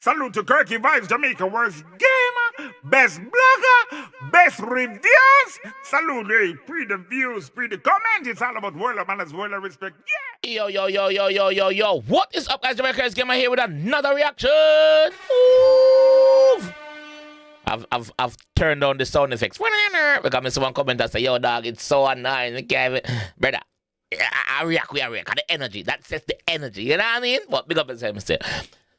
Salute to 𝐑𝐄𝐂𝐓𝐈𝐎𝐍, Jamaica worst gamer, best blogger, best reviews. Salute, hey, pre the views, pre the comment. It's all about world of manners, world of respect. Yeah. Yo. What is up, guys? JAMAICA'S gamer here with another reaction. Ooh. I've turned on the sound effects. Because me someone comment and say, yo, dog, it's so annoying. Brother, I react. The energy. That sets the energy. You know what I mean? But big up yourself, mistake.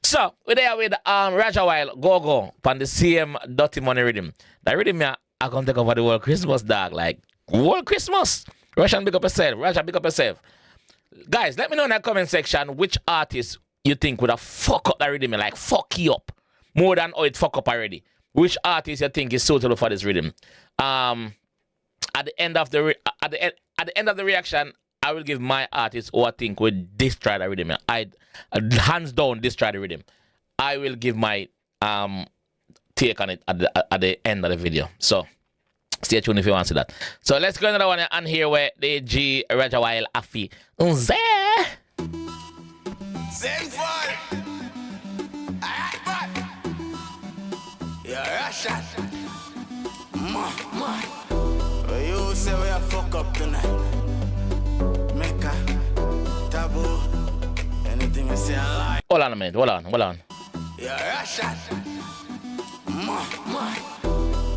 So, we're there with RajahWild, Go, on the same Dutty money Riddim. The Riddim, I can take over the world Christmas, dog. Like, world Christmas. Russian, big up yourself. Raja, big up yourself. Guys, let me know in the comment section which artist you think would have fuck up the Riddim, like fuck you up. More than how it fuck up already. Which artist you think is suitable for this Riddim? At the end of the reaction, I will give my artist who I think would destroy the Riddim. Hands down destroy the Riddim. I will give my take on it at the end of the video. So stay tuned if you want to see that. So let's go another one and hear where the RajahWild 𝐑𝐄𝐂𝐓𝐈𝐎𝐍. You're Russian. You say we are fuck up tonight. Mecca, taboo, anything you say I like. Hold on a minute, hold on. You're Russian.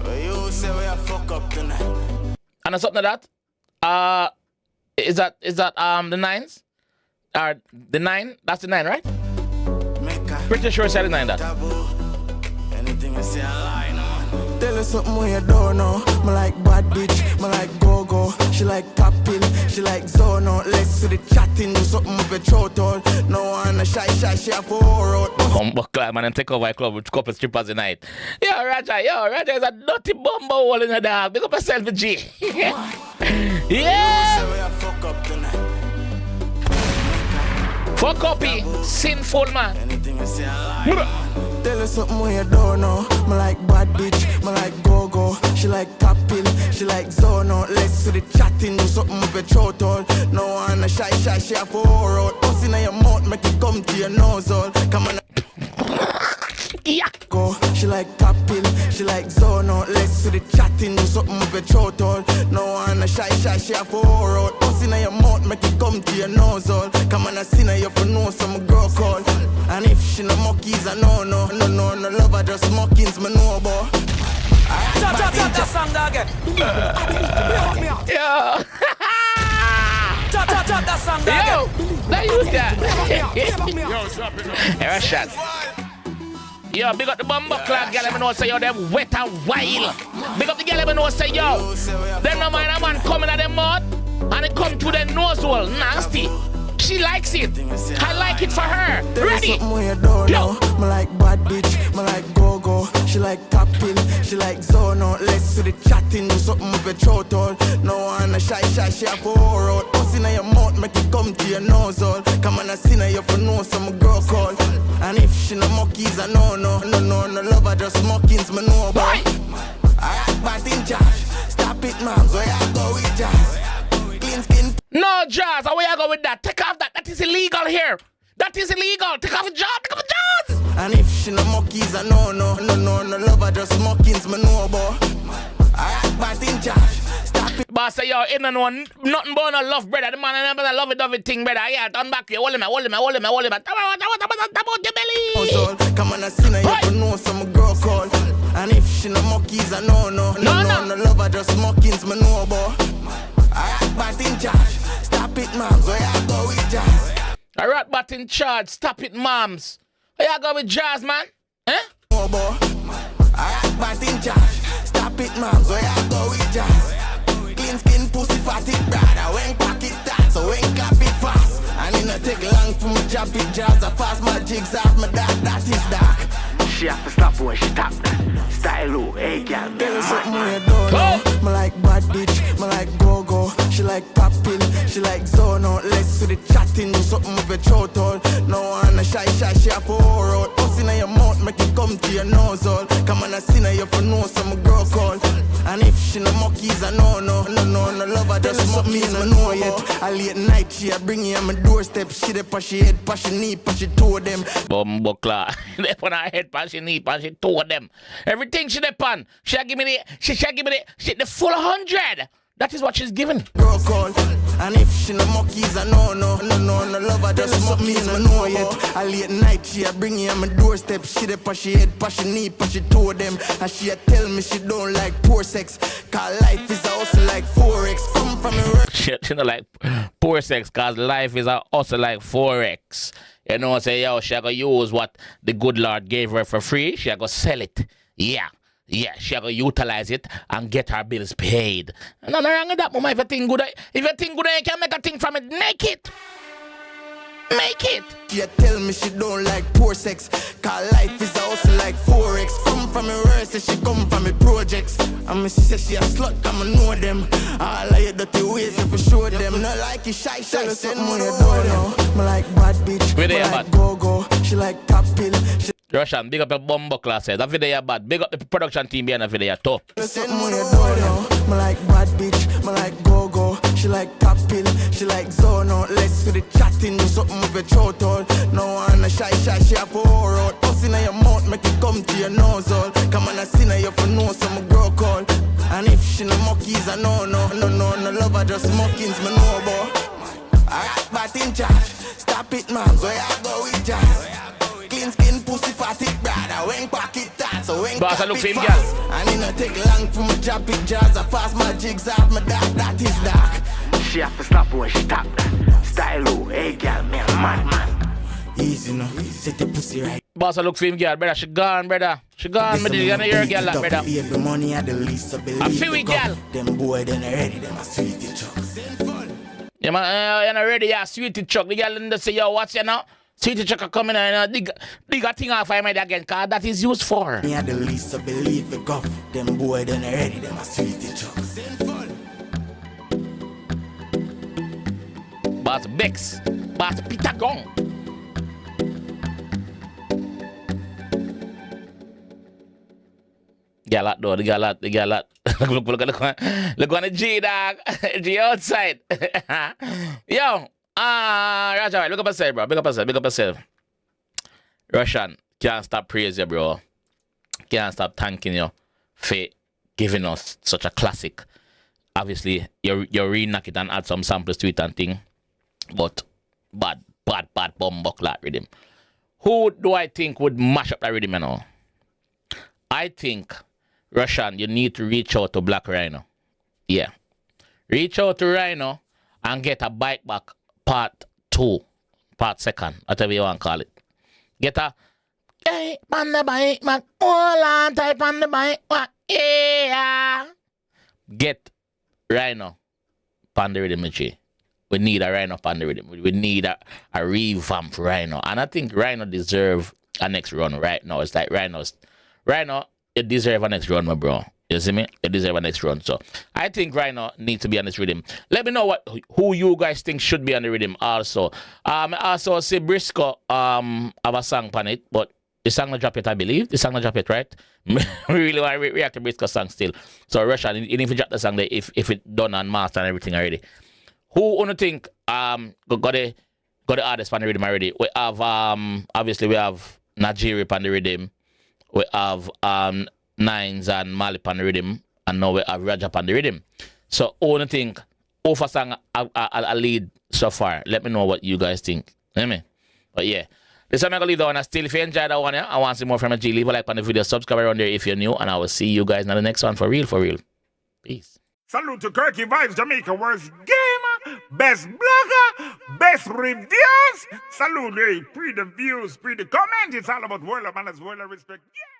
You say we are fuck up tonight. And something like that. Is that the nines? The 9? That's the 9, right? Mecca, Pretty sure it's the 9 that. taboo, anything you say I like, no. Tell her something when you don't know. Me like bad bitch, me like go-go. She like pop pill, she like zono. Let's see the chatting, do something with a throat all. No one a shy, she a 4 out. Come back, man, and take over a club with a couple strippers tonight. Yo, Raja is a dirty bumbo hole in the dog. Big up yourself, G. Yeah. Say we are fuck up tonight. Fuck up, sinful man. Anything you say I like. Tell her something when you don't know. Me like bad bitch, me like go-go. She like pop pill, she like zono. Let's see the chatting, do something with a throat all. No one a shy, she a 4 out. Pussy in your mouth, make it come to your nose all. Come on. Yeah. Go. She like pop pill, she like zono. Let's see the chatting, do something with a throat all. No one a shy, she a 4 out. Pussy in your mouth, make it come to your nose all. Come on, I see now you for know some girl call. And if she no monkeys, I no love her just mockings, me know about. That song again. Yo. That song again. Yo. Now you that. Hey, Russian. Yo, big up the bumbo club, girl. Let me know say yo, them wet and wild. Big up the girl. Let me know say yo, them no mind a man coming at them mouth and it come to the nose hole, nasty. She likes it. I like it for her. Ready? Yo. Me like bad bitch, me like go-go. She like pop pill, she like zono. Let's see the chatting, do something with a throat all. No one a shy, she a 4 out. Pussy in your mouth, make it come to your nose all. Come on, I see now you for know some girl call. And if she no monkeys, I no love her just mockings, me know about. Alright, but in charge. Stop it, man, so I go with jazz. Clean skin. No, Jazz, how you go with that? Take off that. That is illegal here. That is illegal. Take off the job. Take off the Jazz. And if she no monkeys, I no love her just mockings, me know about. Alright, but in charge. Stop it. But say yo, ain't no one nothing but no love, brother. The man and I love it thing, brother. Yeah, turn back here. Hold him. Tap out your belly. Come on, I see now you for know some girl call. And if she no monkeys, I no love her just mockings, me know about. Alright, but in charge. Stop it, moms. Where I go with jazz? Alright, but in charge. Stop it, moms. Where you go with Jazz, man? Eh? Alright, but in charge. Stop it, moms. Where I go with jazz? Clean skin, pussy, fatty, brother. When pocket that, so when clap it fast. And it not take long for me drop it jazz. I fast my jigs off my dark, that is dark. She have to stop when she tap that. Style low, hey girl. Tell her something when you don't know. Me like bad bitch, me like go-go. She like pop pill, she like zono. Let's see the chatting, do something with a throat all. No one a shy, she a 4 out. Pussy in your mouth, make it come to your nose all. Come on, on, I seen her, you for know some girl call. And if she no monkeys, I no love her, just something me no know yet. I late night, she a bring you on my doorstep. She dey pass she head, pass she knee, pass she toe them. Bumbleclaw. They put her head, pass she knee, pass she toe them. Everything she depend. She give me the full 100. That is what she's given. Girl call. And if she no monkeys, I no love her, just something me no know yet. I late night, she a bring you on my doorstep. She dey pass she head, pass she knee, pass she toe them. And she a tell me she don't like poor sex, cause life is a hustle like Forex. Come from me work. She don't like poor sex, cause life is a hustle like Forex. You know, say yo, she a go use what the good Lord gave her for free. She a go sell it. Yeah, she a go utilize it and get her bills paid. Nothing wrong with that, mama. If you think good, you can make a thing from it. Make it. She tell me she don't like poor sex, cause life is a hustle like Forex. Come from me worse, say she come from me projects. And me say she a slut, come and know them. All of your dirty ways, if you show them. Not like you shy, send me you don't know. Me like bad bitch, me like go-go. She like top pill. Russian, big up your Bumbleclaw says. That video bad. Big up the production team behind the video top. Send me you don't know. Me like bad bitch, me like go-go. She like top pill, she like zone out. Let's for the chatting, do something with your throat all. No one a shy, she a pour out. Puss in your mouth, make it come to your nose all. Come on, I seen her, you for know some girl call. And if she no monkeys, I no love her, just monkings, me know about. Alright, but in charge, stop it man, where I go with jazz. Clean skin, pussy, fatty, brother, when pocket that, so when Boss, I look it for him, fast. And it no take long for me drop it jazz. I fast my jigs off my dark, that is dark. She have to stop when she tap that. Style, oh, hey girl, me a madman. Easy no, set the pussy right. Boss, I look for him, girl, brother. She gone, brother. She gone, me did hear girl, that brother. Every money at the least, I feel we girl. Them boy, then ready, them a sweet it chuck. Yeah, man, you're not ready, yeah, sweetie chuck. The girl in the say, yo, what's you know? Sweetie chuck are coming and dig a thing off I made again, cause that is used for. Me at the least, I believe it go. Them boy, then ready, them a sweet it chuck. Boss Bex, Boss Peter Gong. Girl out though, the girl out. Look on the G, dog. G outside. Yo, RajahWild, look up yourself, bro. Big up yourself. Russian, can't stop praising you, bro. Can't stop thanking you for giving us such a classic. Obviously, you re-knock it and add some samples to it and thing. But bad Bumbleclaw Riddim. Who do I think would mash up that Riddim, you know? I think, Russian, you need to reach out to Black Rhino. Yeah. Reach out to Rhino and get a bike back part 2, part 2, whatever you want to call it. Get a hey, on the bike back, hold on type on the bike back, yeah. Get Rhino on the Riddim, G. We need a Rhino on the Riddim. We need a revamp Rhino. And I think Rhino deserve a next run right now. It's like Rhino, it deserve a next run, my bro. You see me? It deserve a next run. So I think Rhino needs to be on this Riddim. Let me know who you guys think should be on the Riddim also. Also see Briscoe have a song on it, but the song not drop it, I believe. The song not drop it, right? We really want to react to Briscoe's song still. So Russian, you need to drop the song there if it done and master and everything already. Who wanna think got the artist on the Riddim already? We have obviously we have Nigeria on the Riddim. We have Nines and Mali on the Riddim, and now we have Rajah on the Riddim. So only think over song a lead so far. Let me know what you guys think. You know what I mean? But yeah. This time I'm gonna leave that one. Still, if you enjoyed that one, yeah, I want to see more from a G. Leave a like on the video, subscribe around there if you're new, and I will see you guys in the next one for real. Peace. Salute to 𝐑𝐄𝐂𝐓𝐈𝐎𝐍, Jamaica worst game, best blogger, best reviews. Salute, hey, pre the views, pre the comment. It's all about world of manners, world of respect. Yeah.